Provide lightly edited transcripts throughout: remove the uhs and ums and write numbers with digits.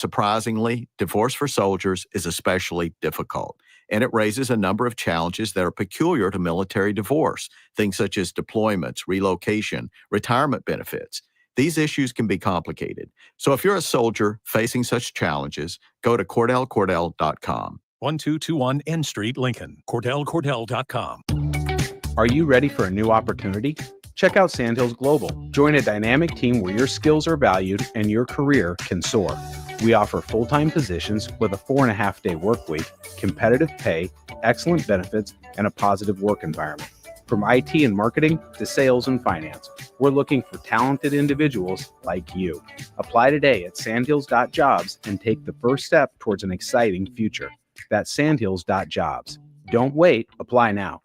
Surprisingly, divorce for soldiers is especially difficult, and it raises a number of challenges that are peculiar to military divorce, things such as deployments, relocation, retirement benefits. These issues can be complicated. So if you're a soldier facing such challenges, go to CordellCordell.com. 1221 N Street, Lincoln. CordellCordell.com. Are you ready for a new opportunity? Check out Sandhills Global. Join a dynamic team where your skills are valued and your career can soar. We offer full-time positions with a 4.5-day work week, competitive pay, excellent benefits, and a positive work environment. From IT and marketing to sales and finance, we're looking for talented individuals like you. Apply today at sandhills.jobs and take the first step towards an exciting future. That's sandhills.jobs. Don't wait. Apply now.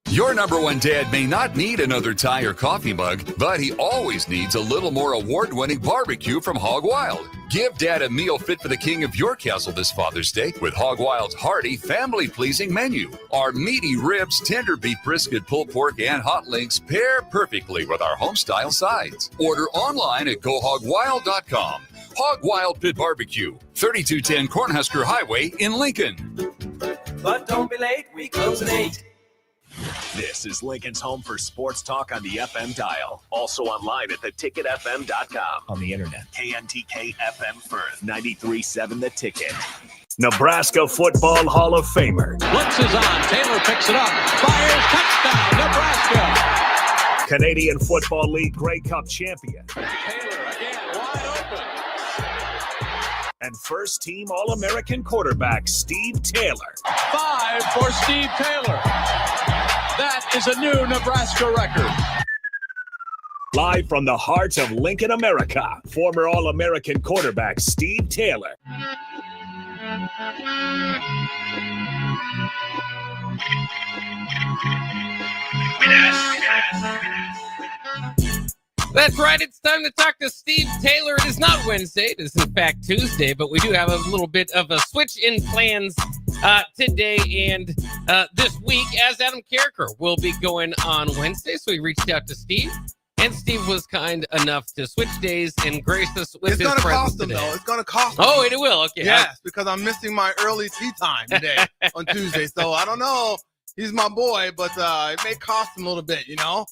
Your number one dad may not need another tie or coffee mug, but he always needs a little more award-winning barbecue from Hog Wild. Give Dad a meal fit for the king of your castle this Father's Day with Hog Wild's hearty, family-pleasing menu. Our meaty ribs, tender beef brisket, pulled pork, and hot links pair perfectly with our home-style sides. Order online at GoHogWild.com. Hog Wild Pit Barbecue, 3210 Cornhusker Highway in Lincoln. But don't be late, we close at 8. This is Lincoln's home for sports talk on the FM dial. Also online at theticketfm.com. On the internet. KNTK FM Firth, 93.7 The Ticket. Nebraska Football Hall of Famer. Blitz is on. Taylor picks it up. Fires. Touchdown, Nebraska. Canadian Football League Grey Cup champion. Taylor again, wide open. And first-team All-American quarterback Steve Taylor. 5 for Steve Taylor. That is a new Nebraska record. Live from the heart of Lincoln, America, former All-American quarterback Steve Taylor. That's right. It's time to talk to Steve Taylor. It is not Wednesday. It is, in fact, Tuesday, but we do have a little bit of a switch in plans today and this week, as Adam Carricker will be going on Wednesday. So we reached out to Steve, and Steve was kind enough to switch days and grace us with his presence. It's going to cost him, today. though. It's going to cost him. Oh, it will. Okay. Yes, because I'm missing my early tea time today on Tuesday. So I don't know. He's my boy, but it may cost him a little bit, you know?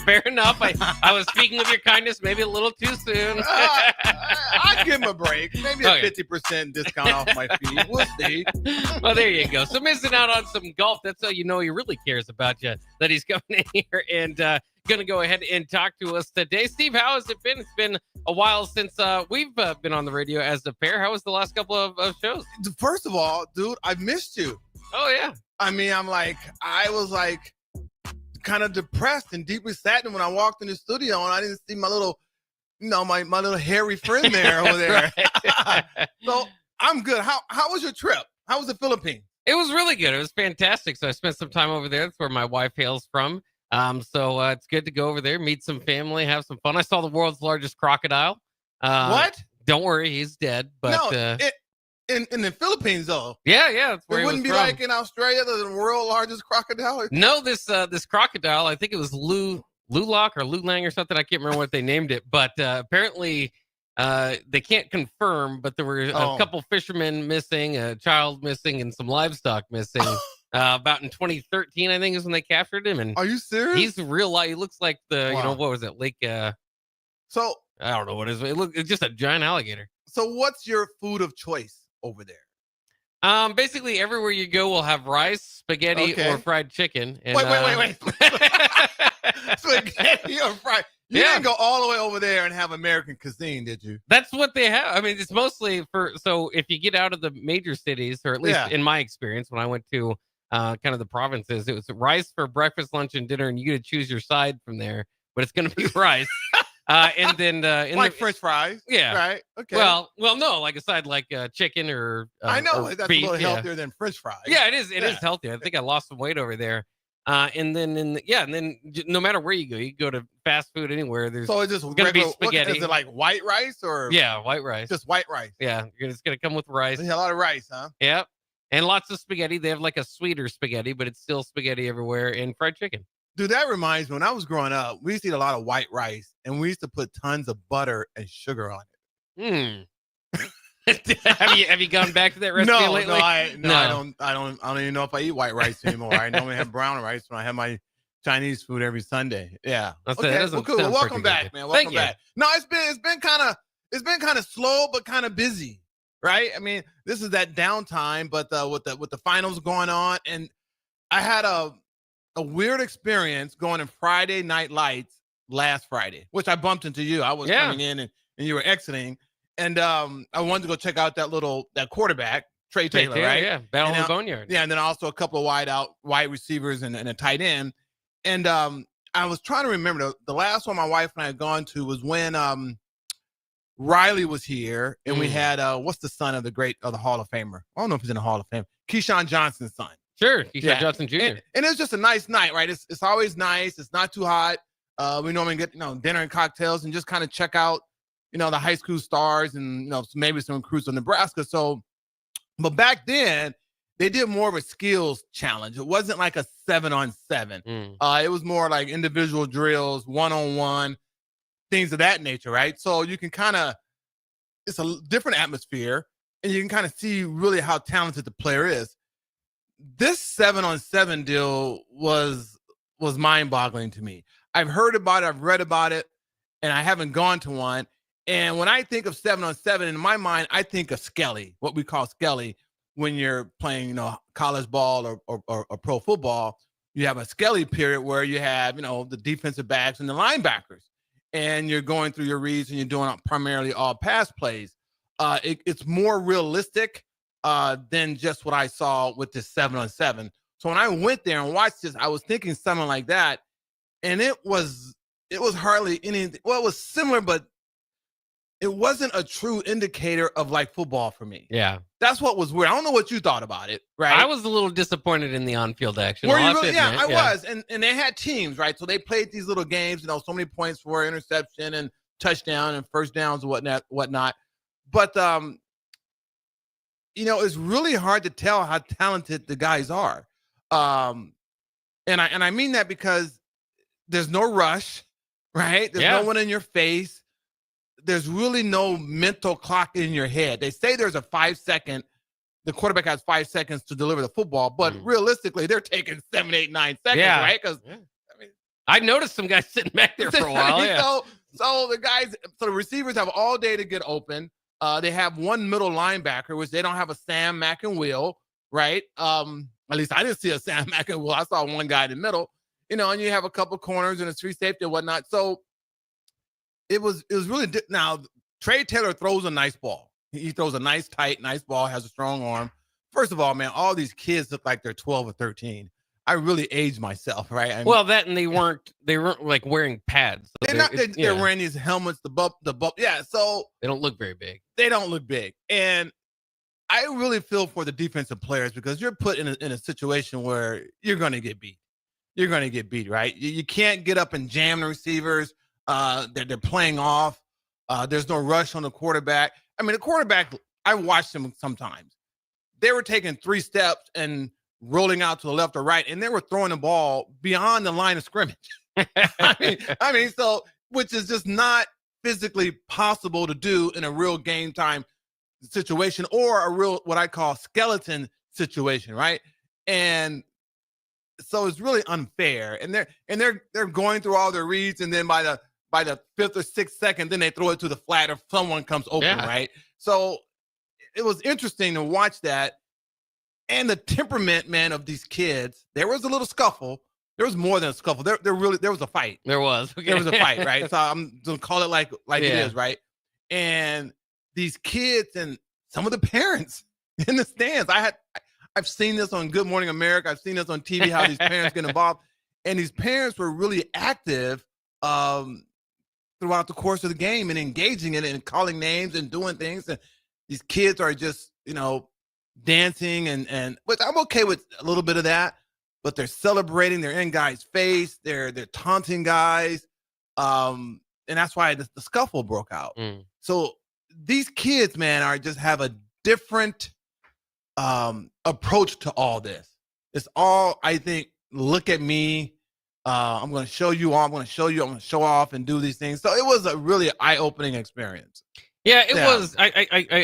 Fair enough. I was speaking of your kindness maybe a little too soon. I'd give him a break. Maybe a 50% discount off my fee. We'll see. Well, there you go. So missing out on some golf. That's how you know he really cares about you, that he's coming in here and going to go ahead and talk to us today. Steve, how has it been? It's been a while since we've been on the radio as a pair. How was the last couple of shows? First of all, dude, I missed you. Oh, yeah. I mean, I was kind of depressed and deeply saddened when I walked in the studio and I didn't see my little, my little hairy friend there over there. So I'm good. How was your trip? How was the Philippines? It was really good. It was fantastic. So I spent some time over there. That's where my wife hails from. So it's good to go over there, meet some family, have some fun. I saw the world's largest crocodile. What? Don't worry, he's dead. But no, in the Philippines, though. Yeah. That's where it wouldn't be like in Australia, the world's largest crocodile. No, this crocodile, I think it was Lulak or Lulang or something. I can't remember what they named it, but apparently they can't confirm. But there were a couple fishermen missing, a child missing, and some livestock missing. About in 2013, I think is when they captured him. And are you serious? He's real life. He looks like what was it, Lake? So I don't know what it is. It's just a giant alligator. So what's your food of choice over there? Basically everywhere you go will have rice, spaghetti, or fried chicken. And, wait. Spaghetti or fried. You didn't go all the way over there and have American cuisine, did you? That's what they have. I mean, it's mostly so if you get out of the major cities, or at least in my experience, when I went to kind of the provinces, it was rice for breakfast, lunch, and dinner, and you get to choose your side from there, but it's going to be rice. And then French fries. Yeah. Right. Okay. Well, no, like a side like chicken or I know that's beef, a little healthier than French fries. Yeah, it is. It is healthier. I think I lost some weight over there. And then no matter where you go to fast food anywhere. There's so it's just gonna be spaghetti. Is it like white rice or? Yeah, white rice. Just white rice. Yeah, it's gonna come with rice. A lot of rice, huh? Yep. And lots of spaghetti. They have like a sweeter spaghetti, but it's still spaghetti everywhere, and fried chicken. Dude, that reminds me, when I was growing up, we used to eat a lot of white rice, and we used to put tons of butter and sugar on it. have you gone back to that recipe No, lately? I don't even know if I eat white rice anymore. I normally have brown rice when I have my Chinese food every Sunday. Yeah. That Okay. doesn't Well, cool. sound Welcome freaking back, good. man. Thank Welcome you. back. No, it's been kind of slow, but kind of busy, right? I mean, this is that downtime, but with the finals going on, and I had a weird experience going in Friday Night Lights last Friday, which I bumped into you. I was coming in and you were exiting, and I wanted to go check out that quarterback, Trey Taylor, right? Yeah, Battle And of the Boneyard. Yeah, and then also a couple of wide receivers and a tight end. And I was trying to remember the last one my wife and I had gone to was when Riley was here, and we had what's the son of the Hall of Famer? I don't know if he's in the Hall of Fame. Keyshawn Johnson's son. Sure, Keyshawn Johnson Jr. And it was just a nice night, right? It's always nice. It's not too hot. We normally get dinner and cocktails and just kind of check out the high school stars and maybe some recruits from Nebraska. So, but back then they did more of a skills challenge. It wasn't like a 7-on-7. It was more like individual drills, one-on-one, things of that nature, right? So you can it's a different atmosphere, and you can kind of see really how talented the player is. This 7-on-7 deal was mind-boggling to me. I've heard about it, I've read about it, and I haven't gone to one. And when I think of 7-on-7, in my mind, I think of Skelly, what we call Skelly when you're playing, college ball or pro football. You have a Skelly period where you have, the defensive backs and the linebackers, and you're going through your reads and you're doing primarily all pass plays. It's more realistic than just what I saw with this 7-on-7. So when I went there and watched this, I was thinking something like that, and it was hardly anything. Well, it was similar, but it wasn't a true indicator of like football for me. Yeah, that's what was weird. I don't know what you thought about it, right? I was a little disappointed in the on-field action. Were you really? Yeah, I was. And they had teams, right? So they played these little games, so many points for interception and touchdown and first downs and whatnot. But it's really hard to tell how talented the guys are. And I mean that because there's no rush, right? There's no one in your face. There's really no mental clock in your head. They say there's a 5-second, the quarterback has 5 seconds to deliver the football, but realistically, they're taking 7, 8, 9 seconds, right? Because I noticed some guys sitting back there for a while. Yeah. So the receivers have all day to get open. They have one middle linebacker, which they don't have a Sam McInwill, right? At least I didn't see a Sam McInwill. I saw one guy in the middle, and you have a couple corners and a free safety and whatnot. So it was really now Trey Taylor throws a nice ball. He throws a nice ball, has a strong arm. First of all, man, all these kids look like they're 12 or 13. I really aged myself, right? That and they weren't like wearing pads. So they're wearing these helmets, the bump. Yeah, so they don't look very big. They don't look big. And I really feel for the defensive players because you're put in a situation where you're going to get beat. You're going to get beat, right? You can't get up and jam the receivers. They're playing off. There's no rush on the quarterback. I mean, the quarterback, I watched them sometimes. They were taking 3 steps and rolling out to the left or right, and they were throwing the ball beyond the line of scrimmage. I mean, so which is just not physically possible to do in a real game time situation or a real what I call skeleton situation, right? And so it's really unfair. And they're going through all their reads, and then by the 5th or 6th second, then they throw it to the flat if someone comes open, right? So it was interesting to watch that. And the temperament, man, of these kids. There was a little scuffle. There was more than a scuffle. There was a fight. There was. Okay. There was a fight, right? So I'm gonna call it like it is, right? And these kids and some of the parents in the stands. I've seen this on Good Morning America. I've seen this on TV, how these parents get involved. And these parents were really active throughout the course of the game and engaging in it and calling names and doing things. And these kids are just, dancing and but I'm okay with a little bit of that, but they're celebrating, they're in guys' face, they're taunting guys. And that's why the scuffle broke out. So these kids, man, have a different approach to all this. It's all, I think, look at me. I'm going to show you all. I'm going to show off and do these things. So it was a really eye-opening experience. Yeah, it Yeah. was. I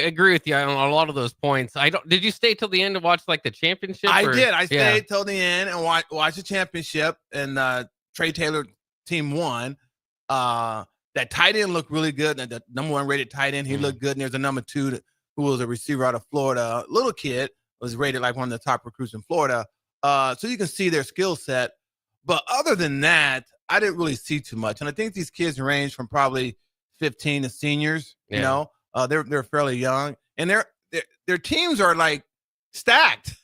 agree with you on a lot of those points. I don't. Did you stay till the end to watch like the championship? I or- did. I Yeah. stayed till the end and watch the championship, and Trey Taylor team won. That tight end looked really good. And the number 1 rated tight end, he looked good. And there's a number 2 who was a receiver out of Florida, little kid, was rated like one of the top recruits in Florida. So you can see their skill set. But other than that, I didn't really see too much. And I think these kids range from probably 15 to seniors. You Yeah. know, they're fairly young, and their teams are like stacked.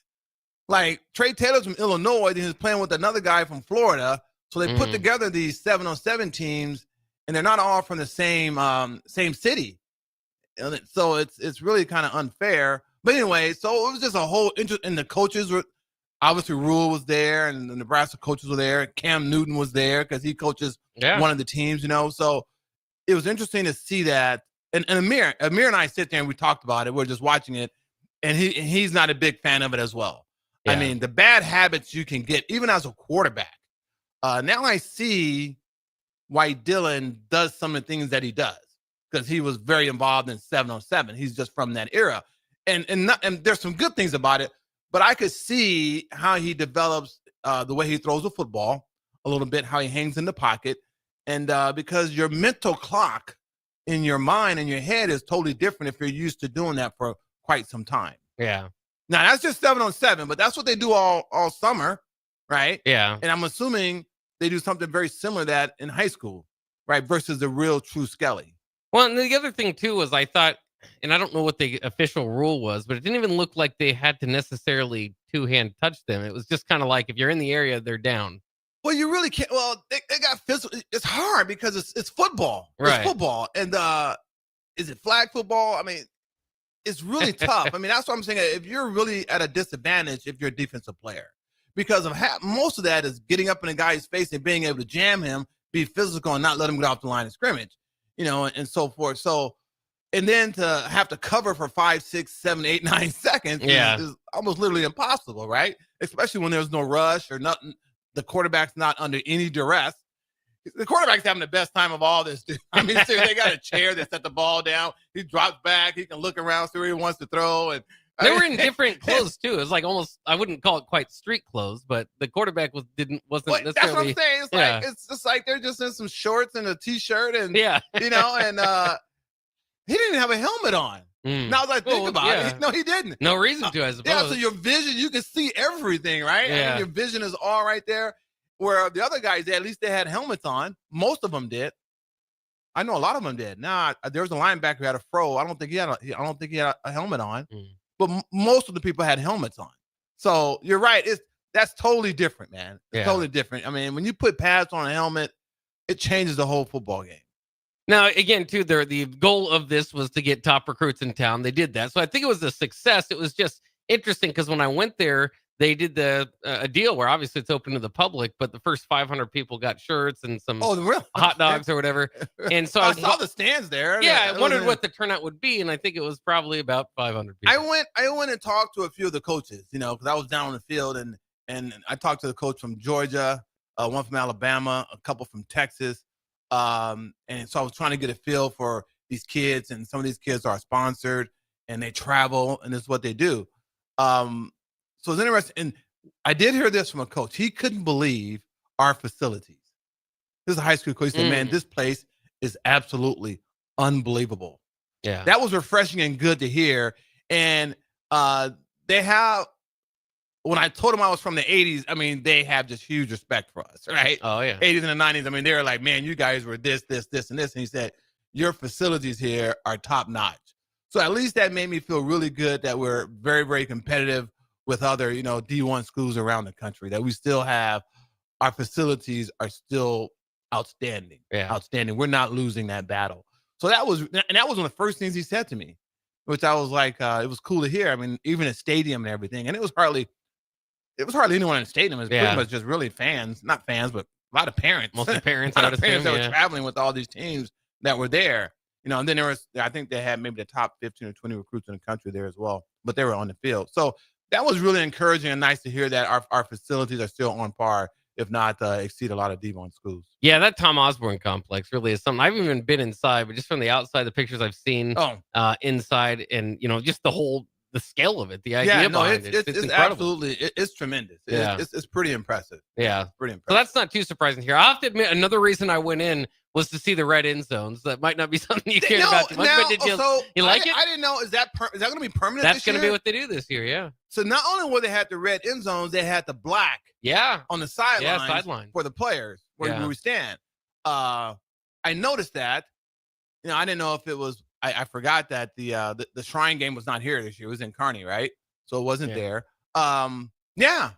Like Trey Taylor's from Illinois, and he was playing with another guy from Florida. So they put together these 7-on-7 teams, and they're not all from the same city. And so it's really kind of unfair. But anyway, so it was just a whole interest. And the coaches were obviously Rule was there, and the Nebraska coaches were there. Cam Newton was there because he coaches one of the teams. You know, so it was interesting to see that. And Amir and I sit there and we talked about it. We're just watching it, and he's not a big fan of it as well. Yeah. I mean, the bad habits you can get even as a quarterback. Now I see why Dylan does some of the things that he does, because he was very involved in 7-on-7. He's just from that era, and there's some good things about it. But I could see how he develops the way he throws the football a little bit, how he hangs in the pocket, and because your mental clock in your mind and your head is totally different if you're used to doing that for quite some time. Yeah. Now that's just 7-on-7, but that's what they do all summer, right? Yeah. And I'm assuming they do something very similar to that in high school, right? Versus the real true Skelly. Well, and the other thing too was I thought, and I don't know what the official rule was, but it didn't even look like they had to necessarily two-hand touch them. It was just kind of like if you're in the area, they're down. Well, you really can't. Well, they got physical. It's hard because it's football. Right. It's football. And is it flag football? I mean, it's really tough. I mean, that's what I'm saying. If you're really at a disadvantage if you're a defensive player, because of most of that is getting up in a guy's face and being able to jam him, be physical, and not let him get off the line of scrimmage, you know, and so forth. So, and then to have to cover for 5, 6, 7, 8, 9 seconds is almost literally impossible, right? Especially when there's no rush or nothing. The quarterback's not under any duress. The quarterback's having the best time of all this, dude. I mean, seriously, they got a chair that set the ball down. He drops back. He can look around, see where he wants to throw. And They were in different clothes too. It was like almost, I wouldn't call it quite street clothes, but the quarterback wasn't Well, necessarily. that's what I'm saying. It's like it's just like they're just in some shorts and a t-shirt, and you know, and he didn't even have a helmet on. Now that I think about it, no, he didn't. No reason to, I suppose. Yeah, so your vision, you can see everything, right? Yeah. And your vision is all right there. Where the other guys, at least they had helmets on. Most of them did. I know a lot of them did. Now there was a linebacker who had a fro. I don't think he had a helmet on. But most of the people had helmets on. So you're right. That's totally different, man. It's totally different. I mean, when you put pads on a helmet, it changes the whole football game. Now, again, too, the goal of this was to get top recruits in town. They did that. So I think it was a success. It was just interesting because when I went there, they did a deal where obviously it's open to the public, but the first 500 people got shirts and some hot dogs or whatever. And so I saw the stands there. Yeah, I wondered what the turnout would be, and I think it was probably about 500 people. I went and talked to a few of the coaches, you know, because I was down on the field, and I talked to the coach from Georgia, one from Alabama, a couple from Texas, and so I was trying to get a feel for these kids, and some of these kids are sponsored, and they travel, and this is what they do. So it's interesting. And I did hear this from a coach. He couldn't believe our facilities. This is a high school coach. He said, man, this place is absolutely unbelievable. Yeah. That was refreshing and good to hear. And they have, when I told them I was from the 80s, I mean, they have just huge respect for us, right? Oh, yeah. 80s and the 90s. I mean, they were like, man, you guys were this, this, this, and this. And he said, your facilities here are top notch. So at least that made me feel really good that we're very, very competitive with other, you know, D1 schools around the country, that we still have, our facilities are still outstanding. Yeah. Outstanding. We're not losing that battle. So that was one of the first things he said to me, which I was like, it was cool to hear. I mean, even a stadium and everything. And it was hardly anyone in the stadium. It was pretty much just really fans, not fans, but a lot of parents. Mostly parents. A lot of parents that were traveling with all these teams that were there. You know, and then there was, I think they had maybe the top 15 or 20 recruits in the country there as well, but they were on the field. So that was really encouraging and nice to hear that our facilities are still on par if not exceed a lot of D1 schools. Yeah, that Tom Osborne complex really is something. I haven't even been inside, but just from the outside, the pictures I've seen inside, and just the scale of it, the idea behind it. It's incredible. Absolutely, it's tremendous. Yeah. It's pretty impressive. Yeah. It's pretty So impressive. that's not too surprising here. I have to admit, another reason I went in was to see the red end zones. That might not be something you care about too much, but did you like it? I didn't know. Is that going to be permanent? That's going to be what they do this year. Yeah. So not only will they have the red end zones, they had the black. Yeah. On the sidelines. Yeah, sideline for the players where we stand. I noticed that. I didn't know if it was. I forgot that the Shrine game was not here this year. It was in Kearney, right? So it wasn't there. Yeah.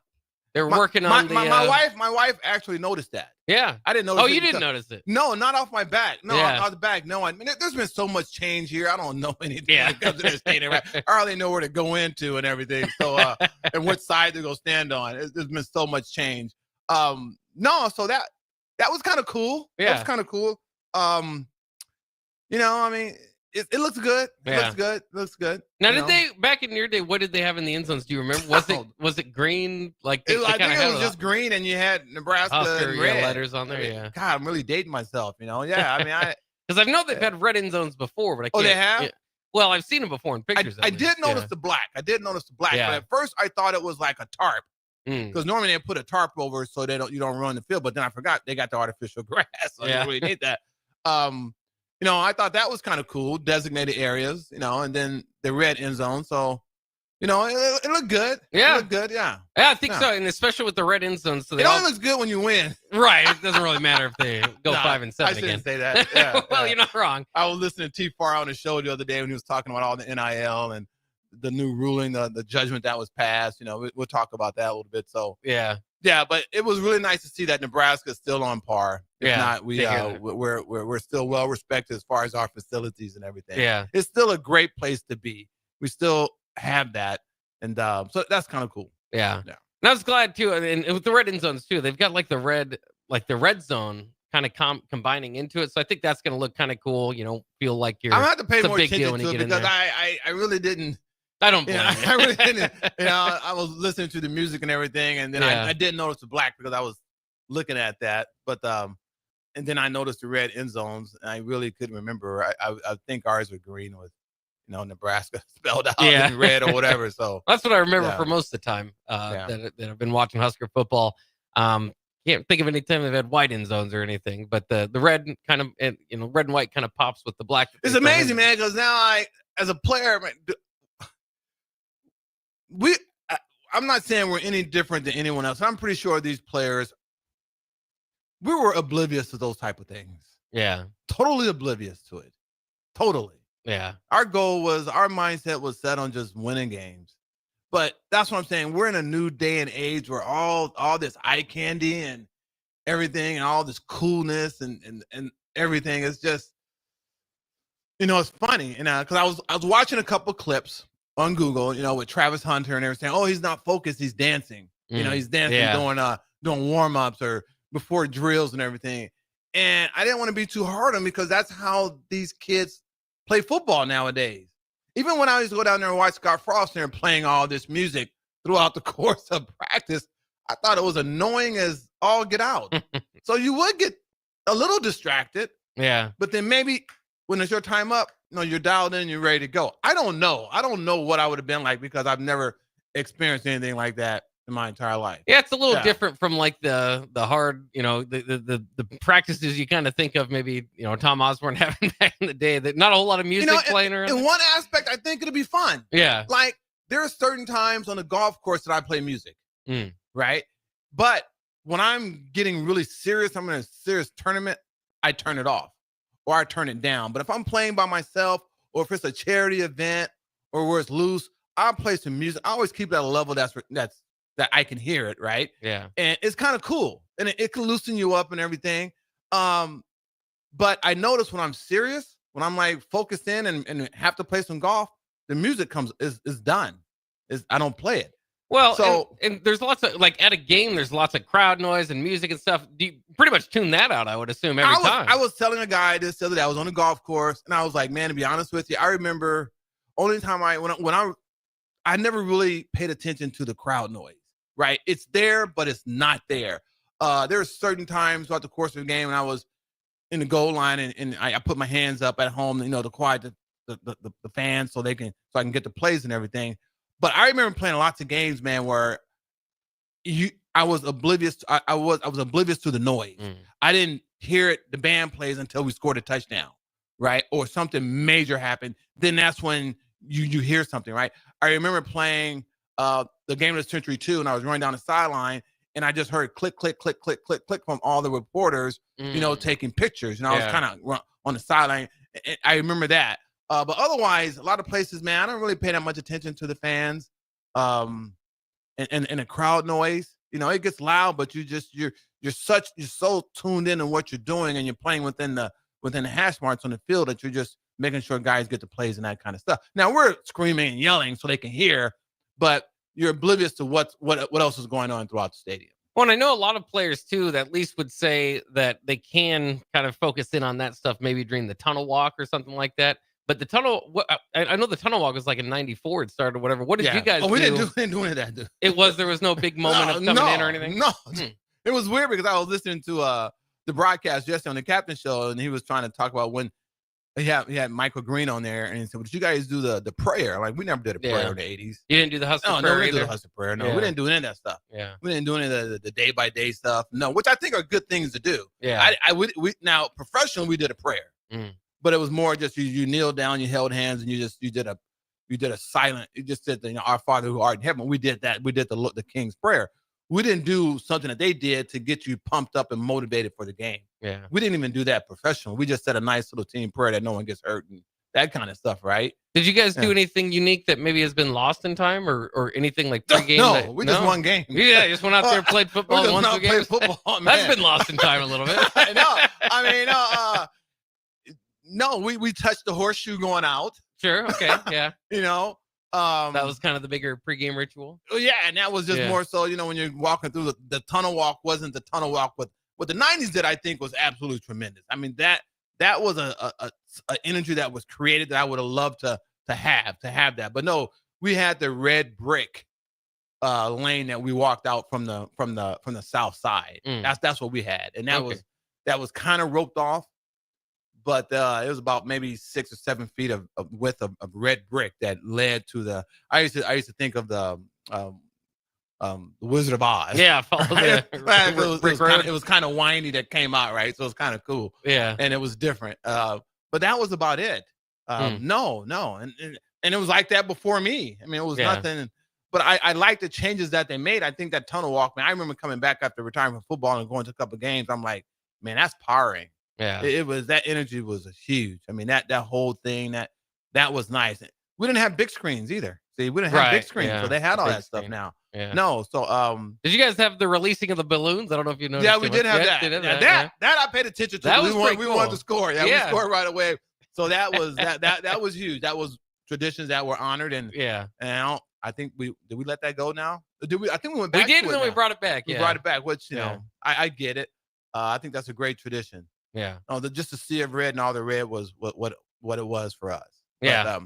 They're working on my wife actually noticed that. Yeah. I didn't notice. Oh, you didn't notice it? No, not off my back. No, off the back. No, I mean, there's been so much change here. I don't know anything when it comes to this stadium. I hardly know where to go into and everything. So, and what side to go stand on. There's been so much change. No, so that was kind of cool. Yeah. That was kind of cool. I mean, it looks good. It looks good. Now, did they back in your day? What did they have in the end zones? Do you remember? Was it green? Like I think it was just green, and you had Nebraska Oscar, and red letters on there. Yeah. God, I'm really dating myself. Yeah. I mean, because I know they've had red end zones before, but I can't. Oh, they have. Yeah. Well, I've seen them before in pictures. I did notice the black. But at first I thought it was like a tarp. Because normally they put a tarp over so you don't run the field. But then I forgot they got the artificial grass. So they really need that. I thought that was kind of cool, designated areas, and then the red end zone. So, it looked good. Yeah. It looked good, yeah. Yeah, I think so. And especially with the red end zone. So it only looks good when you win. Right. It doesn't really matter if they go 5 and 7 I shouldn't again. say that. Yeah, well, you're not wrong. I was listening to T. Farr on the show the other day when he was talking about all the NIL and the new ruling, the judgment that was passed. We'll talk about that a little bit. So, yeah. Yeah, but it was really nice to see that Nebraska is still on par. If not, we're still well respected as far as our facilities and everything. Yeah, it's still a great place to be. We still have that, and so that's kind of cool. Yeah. And I was glad too, and with the red end zones too, they've got like the red zone kind of combining into it. So I think that's going to look kind of cool. Feel like you're. I'm gonna have to pay more attention to it because I really didn't. I don't blame you. I really didn't. I was listening to the music and everything, and then I didn't notice the black because I was looking at that. But and then I noticed the red end zones, and I really couldn't remember. I think ours were green with, Nebraska spelled out in red or whatever. So that's what I remember for most of the time that I've been watching Husker football. Can't think of any time they've had white end zones or anything, but the red kind of, red and white kind of pops with the black. It's amazing, man, because now as a player, I'm not saying we're any different than anyone else. I'm pretty sure these players, we were oblivious to those type of things. Yeah. Totally oblivious to it. Totally. Yeah. Our mindset was set on just winning games. But that's what I'm saying. We're in a new day and age where all this eye candy and everything and all this coolness and everything is just, it's funny. And because I was watching a couple clips on Google, with Travis Hunter and everything. Oh, he's not focused. He's dancing. He's dancing doing warm-ups or before drills and everything. And I didn't want to be too hard on him because that's how these kids play football nowadays. Even when I used to go down there and watch Scott Frost there playing all this music throughout the course of practice, I thought it was annoying as all get out. So you would get a little distracted. Yeah. But then maybe when it's your time up, you're dialed in, you're ready to go. I don't know what I would have been like because I've never experienced anything like that in my entire life. Yeah, it's a little different from like the hard, the practices you kind of think of maybe, Tom Osborne having back in the day, that not a whole lot of music playing around. In one aspect, I think it'll be fun. Yeah. Like there are certain times on the golf course that I play music, right? But when I'm getting really serious, I'm in a serious tournament, I turn it off. Or I turn it down. But if I'm playing by myself, or if it's a charity event, or where it's loose, I'll play some music. I always keep it at a level that I can hear it, right? Yeah. And it's kind of cool, and it can loosen you up and everything. But I notice when I'm serious, when I'm like focused in and have to play some golf, the music is done. I don't play it. Well, so and there's lots of like at a game, there's lots of crowd noise and music and stuff. Do you pretty much tune that out? I would assume every time. I was telling a guy this the other day. I was on a golf course, and I was like, man, to be honest with you, I remember only time I never really paid attention to the crowd noise. Right, it's there, but it's not there. there are certain times throughout the course of the game when I was in the goal line and I put my hands up at home, to quiet the fans so I can get the plays and everything. But I remember playing lots of games, man, where I was oblivious. I was oblivious to the noise. I didn't hear it. The band plays until we scored a touchdown, right? Or something major happened. Then that's when you hear something, right? I remember playing the game of the century too, and I was running down the sideline, and I just heard click, click, click, click, click, click from all the reporters, taking pictures. And I was kind of on the sideline. I remember that. But otherwise, a lot of places, man, I don't really pay that much attention to the fans, and the crowd noise. It gets loud, but you're so tuned in on what you're doing, and you're playing within the hash marks on the field that you're just making sure guys get the plays and that kind of stuff. Now we're screaming and yelling so they can hear, but you're oblivious to what else is going on throughout the stadium. Well, and I know a lot of players too that at least would say that they can kind of focus in on that stuff maybe during the tunnel walk or something like that. But the tunnel, I know the tunnel walk was like in '94 it started or whatever. What did you guys do? We didn't do any of that, dude. There was no big moment of coming in or anything? No. It was weird because I was listening to the broadcast yesterday on the Captain Show, and he was trying to talk about when he had Michael Green on there, and he said, well, did you guys do the prayer? Like, we never did a prayer in the 80s. You didn't do the hustle prayer No, we either? didn't do the hustle prayer. No, we didn't do any of that stuff. Yeah. We didn't do any of the day-by-day stuff. No, which I think are good things to do. Yeah. We now, professionally, we did a prayer. But it was more just you kneel down, you held hands, and you did a silent. You just said, Our Father who art in heaven. We did that. We did the King's Prayer. We didn't do something that they did to get you pumped up and motivated for the game. Yeah. We didn't even do that professionally. We just said a nice little team prayer that no one gets hurt and that kind of stuff, right? Did you guys do anything unique that maybe has been lost in time or anything like pregame? No, we just won game. Yeah, just went out there and played football. We just played football, man. That's been lost in time a little bit. No, we touched the horseshoe going out. Sure. Okay. Yeah. That was kind of the bigger pregame ritual. Yeah, and that was just more so, when you're walking through the tunnel walk wasn't the tunnel walk, but what the 90s did, I think, was absolutely tremendous. I mean, that was a energy that was created that I would have loved to have that. But no, we had the red brick lane that we walked out from the south side. That's what we had, and that was kind of roped off. But it was about maybe 6 or 7 feet of width of red brick that led to the. I used to think of the Wizard of Oz. Yeah, it was kind of windy that came out, right? So it was kind of cool. Yeah, and it was different. But that was about it. No, and it was like that before me. I mean, it was nothing. But I like the changes that they made. I think that tunnel walk, man. I remember coming back after retiring from football and going to a couple of games. I'm like, man, that's powering. Yeah, it was, that energy was huge. I mean, that whole thing that was nice. We didn't have big screens either. See, we didn't have big screens, so they had all that stuff now. Yeah. No, so did you guys have the releasing of the balloons? I don't know if you noticed. Yeah, we did have that. That I paid attention to. That we wanted to score. Yeah, we scored right away. So that was that was huge. That was traditions that were honored, and I think we let that go now. Did we? I think we went back. We did, and then we brought it back. We brought it back, which I get it. I think that's a great tradition. Yeah. Just the sea of red and all the red was what it was for us. Yeah.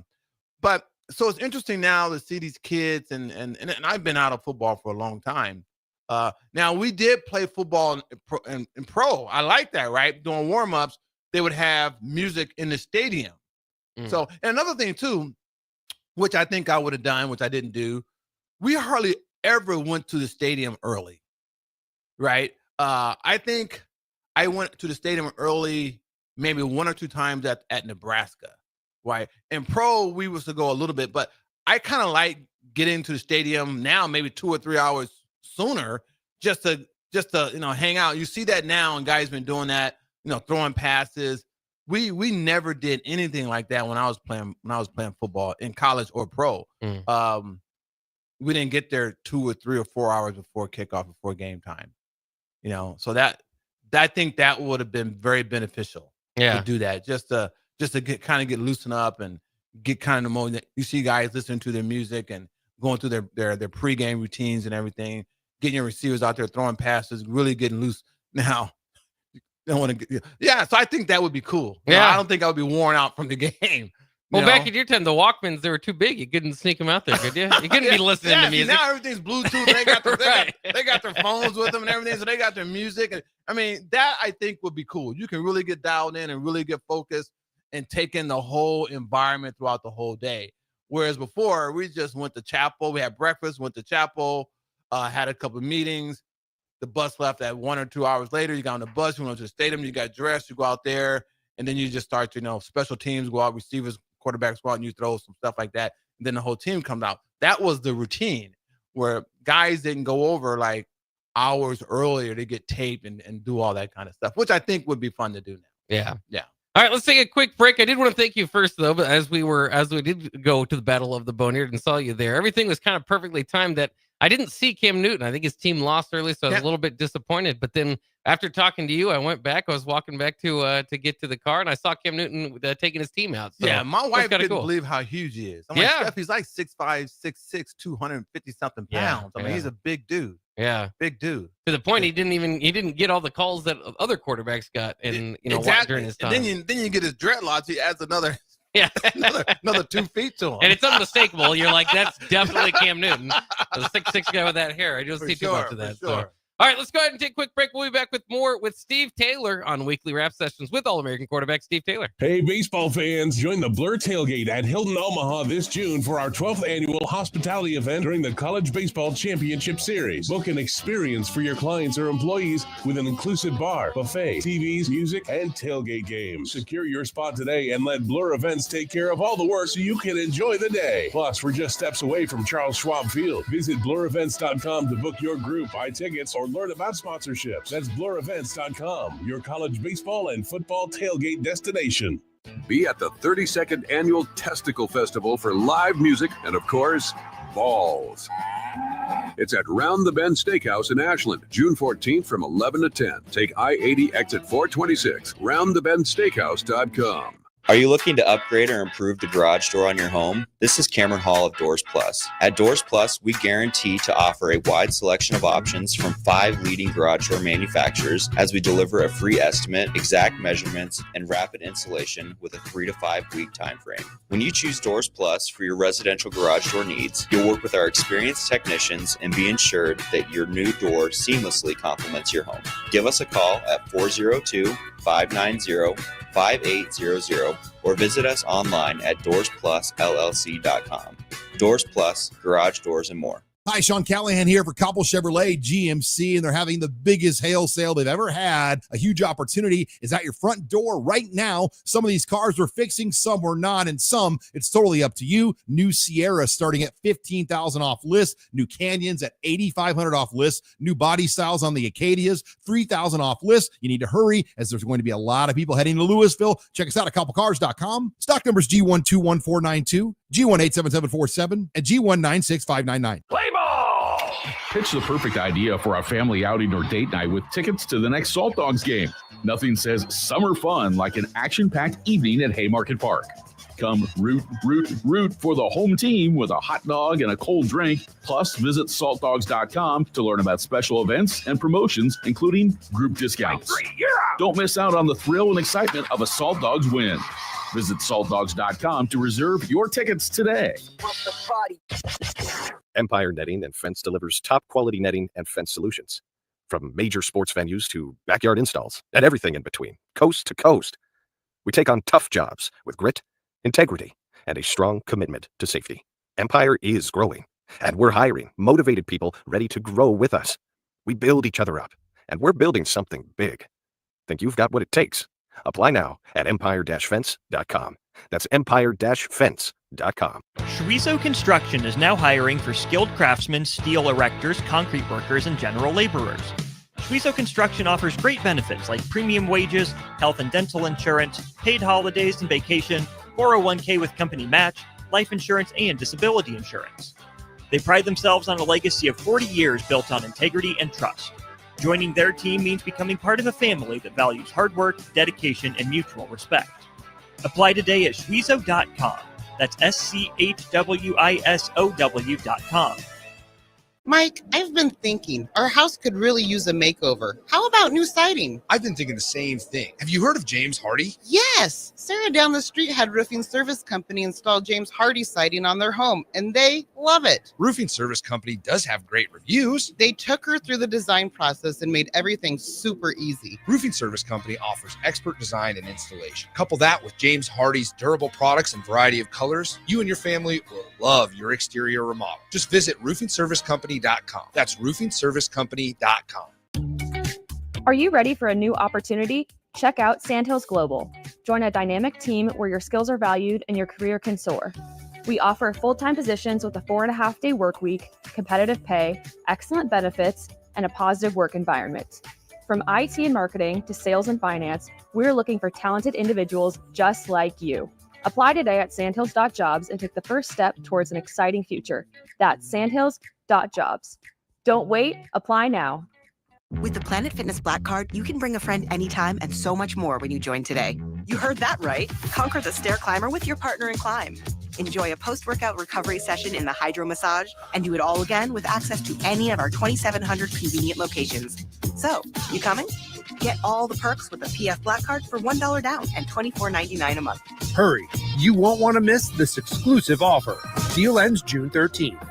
But so it's interesting now to see these kids and I've been out of football for a long time. Now we did play football in pro. I like that, right? Doing warm-ups, they would have music in the stadium. So, and another thing too, which I think I would have done, which I didn't do, we hardly ever went to the stadium early. Right? I think I went to the stadium early, maybe 1 or 2 times at Nebraska, right? In pro, we was to go a little bit, but I kind of like getting to the stadium now, maybe 2 or 3 hours sooner, just to hang out. You see that now, and guys been doing that, throwing passes. We never did anything like that when I was playing football in college or pro. We didn't get there 2 or 3 or 4 hours before kickoff, before game time. So that. I think that would have been very beneficial to do that, just to get loosened up and get kind of more. You see guys listening to their music and going through their pregame routines and everything, getting your receivers out there throwing passes, really getting loose. Now, you don't want to so I think that would be cool. I don't think I would be worn out from the game. Well, back in your time, the Walkmans, they were too big. You couldn't sneak them out there, could you? You couldn't be listening to music. Now everything's Bluetooth. They got their, they got their phones with them and everything, so they got their music. And I mean, that I think would be cool. You can really get dialed in and really get focused and take in the whole environment throughout the whole day. Whereas before, we just went to chapel. We had breakfast, went to chapel, had a couple of meetings. The bus left at 1 or 2 hours later. You got on the bus, you went to the stadium, you got dressed, you go out there, and then you just start to, special teams go out, receivers, quarterbacks go out, and you throw some stuff like that. And then the whole team comes out. That was the routine where guys didn't go over like hours earlier to get taped and do all that kind of stuff, which I think would be fun to do now. Yeah. Yeah. All right, let's take a quick break. I did want to thank you first, though, but as we did go to the Battle of the Boneyard and saw you there, everything was kind of perfectly timed that I didn't see Cam Newton. I think his team lost early, so I was a little bit disappointed. But then after talking to you, I went back. I was walking back to get to the car, and I saw Cam Newton taking his team out. So yeah, my wife couldn't cool. believe how huge he is. I'm like, Steph, he's like 6'5", 6'6", 250-something pounds. I mean, he's a big dude. Yeah, big dude. To the point he didn't get all the calls that other quarterbacks got, and during his time. And then you get his dreadlocks. He adds another. Yeah, another 2 feet to him, and it's unmistakable. You're like, that's definitely Cam Newton, the 6'6" guy with that hair. I don't see too much of that. So. All right, let's go ahead and take a quick break. We'll be back with more with Steve Taylor on Weekly Wrap Sessions with All-American quarterback Steve Taylor. Hey, baseball fans, join the Blur Tailgate at Hilton Omaha this June for our 12th annual hospitality event during the College Baseball Championship Series. Book an experience for your clients or employees with an inclusive bar, buffet, TVs, music, and tailgate games. Secure your spot today and let Blur Events take care of all the work so you can enjoy the day. Plus, we're just steps away from Charles Schwab Field. Visit blurevents.com to book your group, buy tickets, or learn about sponsorships. That's blurevents.com, your college baseball and football tailgate destination. Be at the 32nd Annual Testicle Festival for live music and, of course, balls. It's at Round the Bend Steakhouse in Ashland, June 14th from 11 to 10. Take I-80 exit 426, roundthebendsteakhouse.com. Are you looking to upgrade or improve the garage door on your home? This is Cameron Hall of Doors Plus. At Doors Plus, we guarantee to offer a wide selection of options from 5 leading garage door manufacturers as we deliver a free estimate, exact measurements, and rapid installation with a 3 to 5 week time frame. When you choose Doors Plus for your residential garage door needs, you'll work with our experienced technicians and be ensured that your new door seamlessly complements your home. Give us a call at 402-590-5800 or visit us online at DoorsPlusLLC.com. Doors Plus, garage doors, and more. Hi, Sean Callahan here for Cobble Chevrolet GMC, and they're having the biggest hail sale they've ever had. A huge opportunity is at your front door right now. Some of these cars we're fixing, some we're not, and some it's totally up to you. New Sierra starting at $15,000 off list. New Canyons at $8,500 off list. New body styles on the Acadias, $3,000 off list. You need to hurry as there's going to be a lot of people heading to Louisville. Check us out at cobblecars.com. Stock numbers G121492, G187747, and G196599. Play ball! Pitch the perfect idea for a family outing or date night with tickets to the next Salt Dogs game. Nothing says summer fun like an action-packed evening at Haymarket Park. Come root for the home team with a hot dog and a cold drink. Plus, visit saltdogs.com to learn about special events and promotions, including group discounts. Don't miss out on the thrill and excitement of a Salt Dogs win. Visit saltdogs.com to reserve your tickets today. Empire Netting and Fence delivers top quality netting and fence solutions. From major sports venues to backyard installs and everything in between, coast to coast. We take on tough jobs with grit, integrity, and a strong commitment to safety. Empire is growing, and we're hiring motivated people ready to grow with us. We build each other up, and we're building something big. Think you've got what it takes? Apply now at empire-fence.com. That's empire-fence.com. Chorizo Construction is now hiring for skilled craftsmen, steel erectors, concrete workers, and general laborers. Chorizo Construction offers great benefits like premium wages, health and dental insurance, paid holidays and vacation, 401k with company match, life insurance, and disability insurance. They pride themselves on a legacy of 40 years built on integrity and trust. Joining their team means becoming part of a family that values hard work, dedication, and mutual respect. Apply today at Chorizo.com. That's SCHWISOW.com. Mike, I've been thinking our house could really use a makeover. How about new siding? I've been thinking the same thing. Have you heard of James Hardy? Yes. Sarah down the street had Roofing Service Company install James Hardy siding on their home, and they love it. Roofing Service Company does have great reviews. They took her through the design process and made everything super easy. Roofing Service Company offers expert design and installation. Couple that with James Hardy's durable products and variety of colors, you and your family will love your exterior remodel. Just visit roofingservicecompany.com. That's roofingservicecompany.com. Are you ready for a new opportunity? Check out Sandhills Global. Join a dynamic team where your skills are valued and your career can soar. We offer full-time positions with a 4.5-day work week, competitive pay, excellent benefits, and a positive work environment. From IT and marketing to sales and finance, we're looking for talented individuals just like you. Apply today at sandhills.jobs and take the first step towards an exciting future. That's sandhills.jobs. Don't wait, apply now. With the Planet Fitness Black Card, you can bring a friend anytime and so much more when you join today. You heard that right. Conquer the stair climber with your partner in climb. Enjoy a post-workout recovery session in the hydro massage and do it all again with access to any of our 2,700 convenient locations. So, you coming? Get all the perks with the PF Black Card for $1 down and $24.99 a month. Hurry, you won't want to miss this exclusive offer. Deal ends June 13th.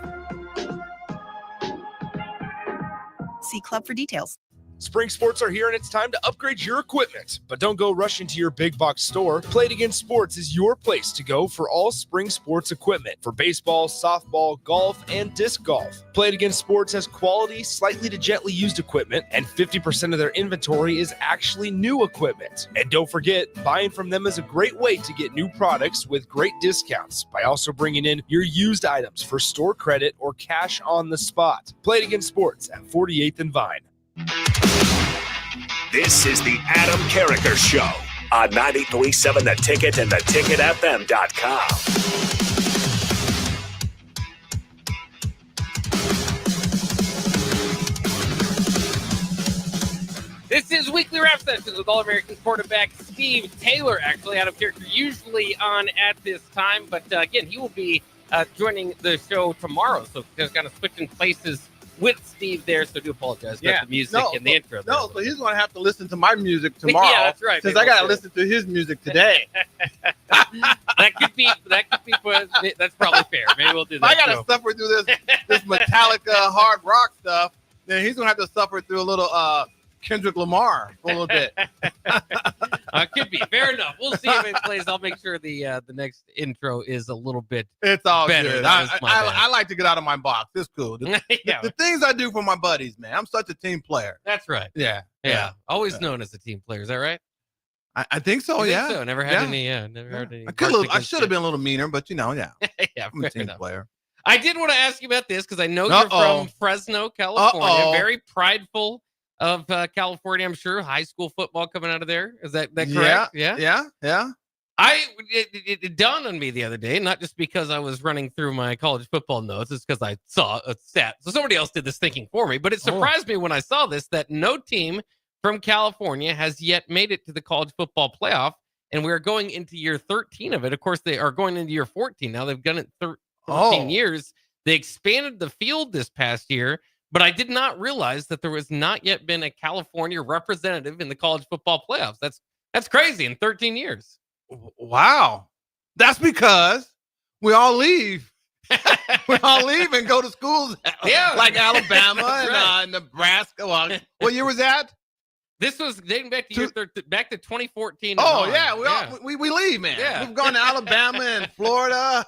See Club for details. Spring sports are here and it's time to upgrade your equipment. But don't go rushing to your big box store. Play It Again Sports is your place to go for all spring sports equipment for baseball, softball, golf, and disc golf. Play It Again Sports has quality, slightly to gently used equipment, and 50% of their inventory is actually new equipment. And don't forget, buying from them is a great way to get new products with great discounts by also bringing in your used items for store credit or cash on the spot. Play It Again Sports at 48th and Vine. This is the Adam Carricker Show on 93.7 The Ticket and theticketfm.com. This is Weekly Rap Sessions with All-American quarterback Steve Taylor, actually out of character, usually on at this time. But again, he will be joining the show tomorrow. So just kind of switching places with Steve there, so I do apologize about the music and the intro. No, so he's going to have to listen to my music tomorrow. Yeah, that's right. Since I got to listen to his music today. That could be. That's probably fair. Maybe we'll do that. If I got to suffer through this Metallica hard rock stuff, then he's going to have to suffer through a little Kendrick Lamar for a little bit. Could be. Fair enough. We'll see if it plays. I'll make sure the next intro is a little bit It's all better. good. I like to get out of my box. It's cool. The things I do for my buddies, man. I'm such a team player. That's right. Yeah. Always known as a team player. Is that right? I think so, I think so. Never had any. Never had any. I should have been a little meaner, but yeah. I'm a team enough. player. I did want to ask you about this because I know you're from Fresno, California. Very prideful of California, I'm sure. High school football coming out of there. Is that correct? Yeah. It dawned on me the other day, not just because I was running through my college football notes, it's because I saw a stat. So somebody else did this thinking for me, but it surprised me when I saw this that no team from California has yet made it to the college football playoff, and we're going into year 13 of it. Of course, they are going into year 14 now. They've done it 13 years. They expanded the field this past year, but I did not realize that there was not yet been a California representative in the college football playoffs. That's crazy in 13 years. Wow. That's because we all leave. We all leave and go to schools like Alabama and Nebraska. Well, what year was that? This was dating back to back to 2014. We leave, man. Yeah. We've gone to Alabama and Florida.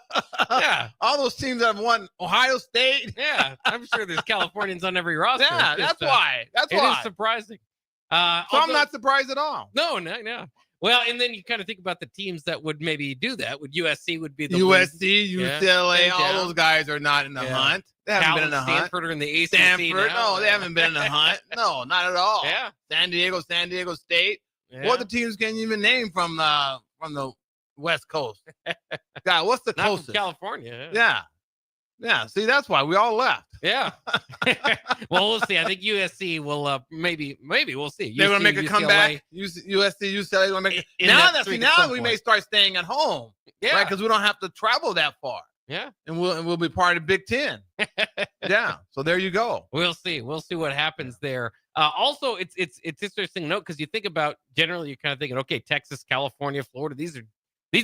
All those teams that have won. Ohio State. Yeah, I'm sure there's Californians on every roster. Yeah, that's why. It is surprising. So I'm not surprised at all. No. Well, and then you kind of think about the teams that would maybe do that. USC would be the USC, UCLA, all those guys are not in the hunt. They haven't been in the hunt. Stanford are in the ACC Stanford, now. no, they haven't been in the hunt. No, not at all. Yeah. San Diego State. Yeah. What the teams can you even name from the West Coast? God, what's the Not closest? from California. Yeah. See, that's why we all left. Yeah. Well, we'll see. I think USC will maybe we'll see. They're gonna make a comeback. USC, UCLA gonna make it. Now we may start staying at home. Yeah. Right, because we don't have to travel that far. Yeah. And we'll be part of the Big Ten. Yeah. So there you go. We'll see. We'll see what happens there. Also, it's interesting to note because you think about generally, you're kind of thinking, okay, Texas, California, Florida. These